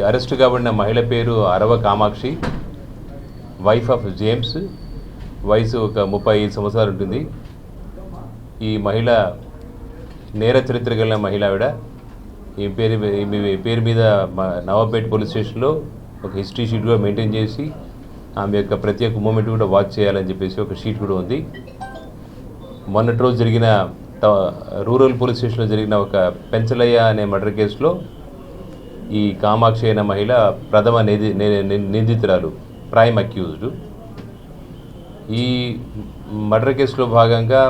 Arrest కాబడిన మహిళ పేరు అరవ Kamakshi, wife of James, వయసు ఒక 35 సంవత్సరాలు ఉంటుంది. ఈ మహిళ నేర చరిత్ర కలిగిన మహిళ ఆవిడ. ఈ పేరు మీద నవాబ్పేట్ పోలీస్ స్టేషన్లో ఒక హిస్టరీ షీట్ కూడా మెయింటైన్ చేసి ఆమె యొక్క ప్రతి ఒక్క మూమెంట్ కూడా వాచ్ చేయాలని చెప్పేసి ఒక షీట్ కూడా ఉంది. మొన్నటి రోజు జరిగిన రూరల్ పోలీస్ స్టేషన్లో జరిగిన ఒక పెంచలయ్య అనే మర్డర్ కేసులో ఈ కామాక్షి అయిన మహిళ ప్రథమ నిందితురాలు, ప్రైమ్ అక్యూజ్డ్. ఈ మర్డర్ కేసులో భాగంగా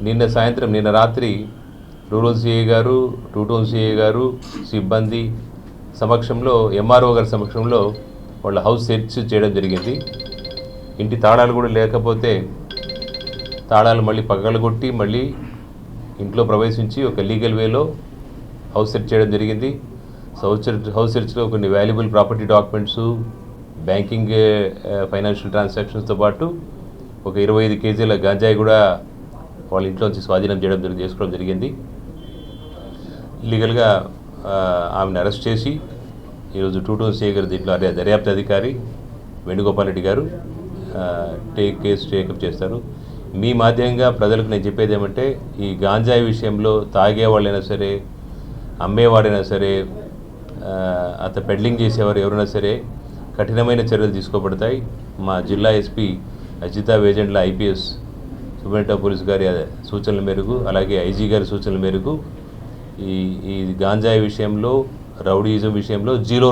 నిన్న రాత్రి రూరల్ సిఐ గారు, 2 టౌన్ సిఐ గారు, సిబ్బంది సమక్షంలో, ఎంఆర్ఓ గారి సమక్షంలో వాళ్ళ హౌస్ సెర్చ్ చేయడం జరిగింది. ఇంటి తాళాలు కూడా లేకపోతే తాళాలు మళ్ళీ పగలగొట్టి మళ్ళీ ఇంట్లో ప్రవేశించి ఒక లీగల్ వేలో హౌస్ సెర్చ్ చేయడం జరిగింది. హౌస్ సెర్చ్లో కొన్ని valuable property documents, banking financial ట్రాన్సాక్షన్స్తో పాటు ఒక 25 కేజీల గాంజాయి కూడా వాళ్ళ ఇంట్లోంచి స్వాధీనం చేసుకోవడం జరిగింది. లీగల్గా ఆమెను అరెస్ట్ చేసి ఈరోజు 2 టౌన్ సిఐ గారు దీంట్లో దర్యాప్తు అధికారి వేణుగోపాల్ రెడ్డి గారు కేసు టేకప్ చేస్తారు. మీ మాధ్యమంగా ప్రజలకు నేను చెప్పేది ఏమంటే, ఈ గాంజాయి విషయంలో తాగేవాళ్ళైనా సరే, అమ్మేవాడైనా సరే, పెడ్లింగ్ చేసేవారు ఎవరైనా సరే కఠినమైన చర్యలు తీసుకోబడతాయి. మా జిల్లా SP Ajitha Vejendla IPS superintendent police గారి సూచనల మేరకు, అలాగే ఐజీ గారి సూచనల మేరకు ఈ గాంజాయి విషయంలో, రౌడీయిజం విషయంలో జీరో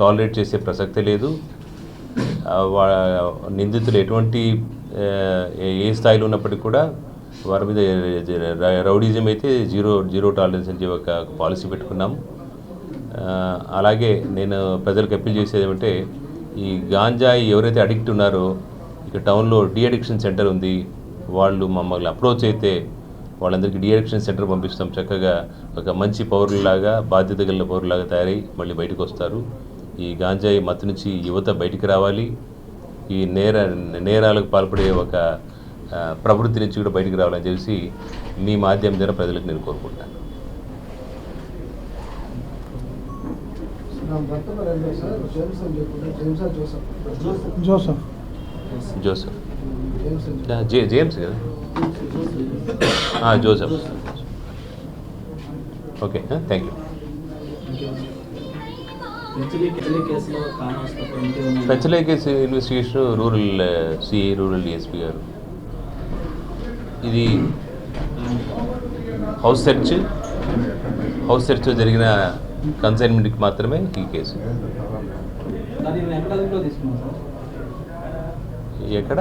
టాలరేట్ చేసే ప్రసక్తే లేదు. నిందితులు ఎటువంటి ఏ స్థాయిలో ఉన్నప్పటికీ కూడా వారి మీద రౌడీయిజం అయితే జీరో టాలరెన్స్ అని ఒక పాలసీ పెట్టుకున్నాము. అలాగే నేను ప్రజలకు అప్పీల్ చేసేది ఏమంటే, ఈ గాంజాయి ఎవరైతే అడిక్ట్ ఉన్నారో, ఇక టౌన్లో డీ అడిక్షన్ సెంటర్ ఉంది, వాళ్ళు మమ్మల్ని అప్రోచ్ అయితే వాళ్ళందరికీ డీ అడిక్షన్ సెంటర్ పంపిస్తాం. చక్కగా ఒక మంచి పౌరులాగా, బాధ్యత కలిగిన పౌరులాగా తయారై మళ్ళీ బయటకు వస్తారు. ఈ గాంజాయి మత్తు నుంచి యువత బయటికి రావాలి. ఈ నేరాలకు పాల్పడే ఒక ప్రవృత్తి నుంచి కూడా బయటికి రావాలని చెప్పి మీ మాధ్యమం ద్వారా ప్రజలకు నేను కోరుకుంటాను. జోసఫ్ జేమ్స్ కదా, జోసఫ్. Okay, thank you. పెంచలే case investigation rural CI, rural DSP గారు. ఇది హౌస్ సెర్చ్ జరిగిన కన్సైన్మెంట్కి మాత్రమే ఈ కేసు. ఎక్కడ?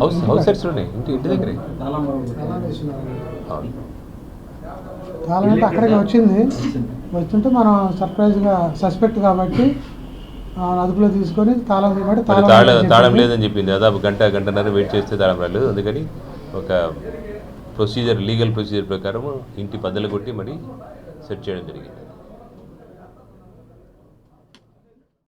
హౌస్ సెర్చ్లోనే, ఇంటి దగ్గరే. తాళం అక్కడికి వస్తుంటే మనం సర్ప్రైజ్గా సస్పెక్ట్ కాబట్టి అదుపులో తీసుకొని తాళం లేదని చెప్పింది. దాదాపు గంటన్నర వెయిట్ చేస్తే తాళం రాలేదు. అందుకని ఒక లీగల్ ప్రొసీజర్ ప్రకారం ఇంటి బద్దలు కొట్టి మరి సెట్ చేయడం జరిగింది.